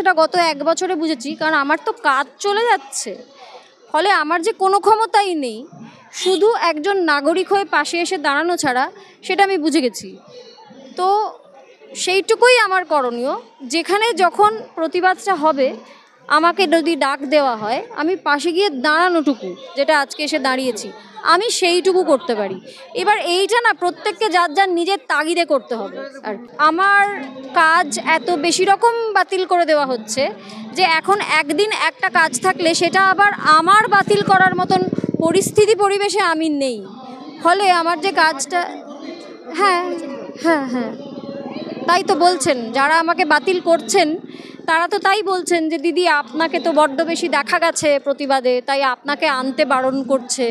তফাৎটা গত 1 বছরে বুঝেছি, কারণ আমার তো কাজ চলে যাচ্ছে, ফলে আমার যে কোনো ক্ষমতাই নেই, শুধু একজন নাগরিক হয়ে পাশে এসে দাঁড়ানো ছাড়া, সেটা আমি বুঝে গেছি। তো সেইটুকুই আমার করণীয়, যেখানে যখন প্রতিবাদটা হবে আমাকে যদি ডাক দেওয়া হয় আমি পাশে গিয়ে দাঁড়ানোটুকু, যেটা আজকে এসে দাঁড়িয়েছি, আমি সেইটুকু করতে পারি। এবার এইটা না প্রত্যেককে যার যার নিজের তাগিদে করতে হবে। আর আমার কাজ এত বেশি রকম বাতিল করে দেওয়া হচ্ছে যে এখন একদিন একটা কাজ থাকলে সেটা আবার আমার বাতিল করার মতন পরিস্থিতি পরিবেশে আমি নেই। ফলে আমার যে কাজটা, হ্যাঁ হ্যাঁ হ্যাঁ তাই তো বলছেন যারা আমাকে বাতিল করছেন, তারা তো তাই বলছেন যে দিদি আপনাকে তো বড্ড বেশি দেখা গেছে প্রতিবাদে, তাই আপনাকে আনতে বারণ করছে।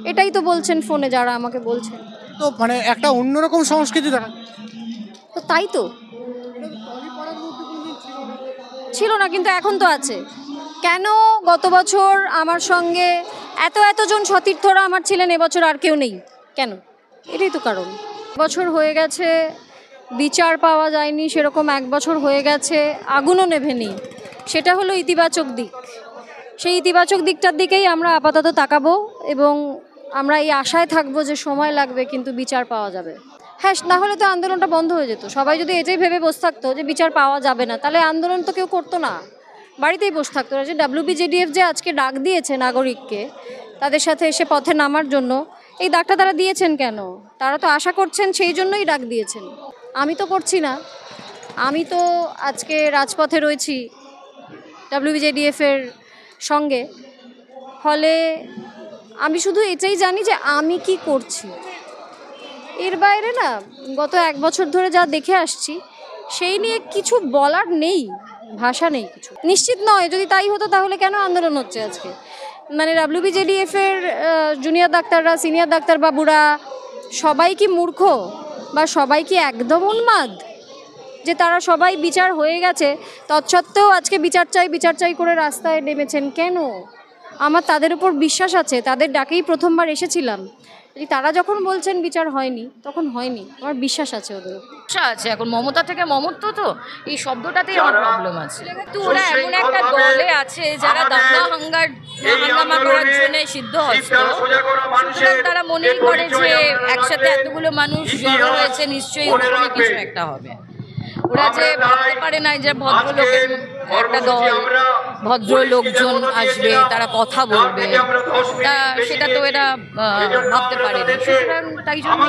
এটাই তো বলছেন ফোনে যারা আমাকে বলছেন। তো মানে একটা অন্যরকম সংস্কৃতি দেখা তো তাই তো ছিল না, কিন্তু এখন তো আছে। কেন গত বছর আমার সঙ্গে এতজন সতীর্থরা আমার ছিলেন, এবছর আর কেউ নেই কেন? এটাই তো কারণ। বছর হয়ে গেছে, বিচার পাওয়া যায়নি সেরকম, 1 বছর হয়ে গেছে, আগুনও নেভেনি। সেটা হলো ইতিবাচক দিক। সেই ইতিবাচক দিকটার দিকেই আমরা আপাতত তাকাবো এবং আমরা এই আশায় থাকবো যে সময় লাগবে কিন্তু বিচার পাওয়া যাবে। হ্যাঁ, না হলে তো আন্দোলনটা বন্ধ হয়ে যেত। সবাই যদি এটাই ভেবে বসে থাকতো যে বিচার পাওয়া যাবে না, তাহলে আন্দোলন তো কেউ করতো না, বাড়িতেই বসে থাকতো। যে WBJDF যে আজকে ডাক দিয়েছে নাগরিককে তাদের সাথে এসে পথে নামার জন্য, এই ডাকটা তারা দিয়েছেন কেন? তারা তো আশা করছেন, সেই জন্যই ডাক দিয়েছেন। আমি তো করছি না, আমি তো আজকে রাজপথে রয়েছি WBJDF-এর সঙ্গে। ফলে আমি শুধু এটাই জানি যে আমি কি করছি। এর বাইরে না গত 1 বছর ধরে যা দেখে আসছি সেই নিয়ে কিছু বলার নেই, ভাষা নেই কিছু। নিশ্চিত নয়, যদি তাই হতো তাহলে কেন আন্দোলন হচ্ছে আজকে? মানে WBJDF-এর জুনিয়র ডাক্তাররা, সিনিয়র ডাক্তার বাবুরা সবাই কি মূর্খ, বা সবাই কি একদম উন্মাদ যে তারা সবাই বিচার হয়ে গেছে তৎসত্ত্বেও আজকে বিচার চাই করে রাস্তায় নেমেছেন কেন? আমার তাদের উপর বিশ্বাস আছে, তাদের ডাকেই প্রথমবার এসেছিলাম। তারা যখন বলছেন বিচার হয়নি, তখন হয়নি, আমার বিশ্বাস আছে ওদের উপর। আছে। এখন মমতা থেকে মমত্ব, তো এই শব্দটাতেই আমার প্রবলেম আছে। কিন্তু ওরা এমন একটা দলে আছে যারা হাঙ্গামা করার জন্য সিদ্ধ হচ্ছে। তারা মনেই করে যে একসাথে এতগুলো মানুষ জড়ো হয়েছে, নিশ্চয়ই ওরকম কিছু একটা হবে। ওরা যে ভাবতে পারে না যে ভদ্রলোকের একটা দল, ভদ্র লোকজন আসবে, তারা কথা বলবে, সেটা তো এরা ভাবতে পারেনি। সুতরাং তাই জন্য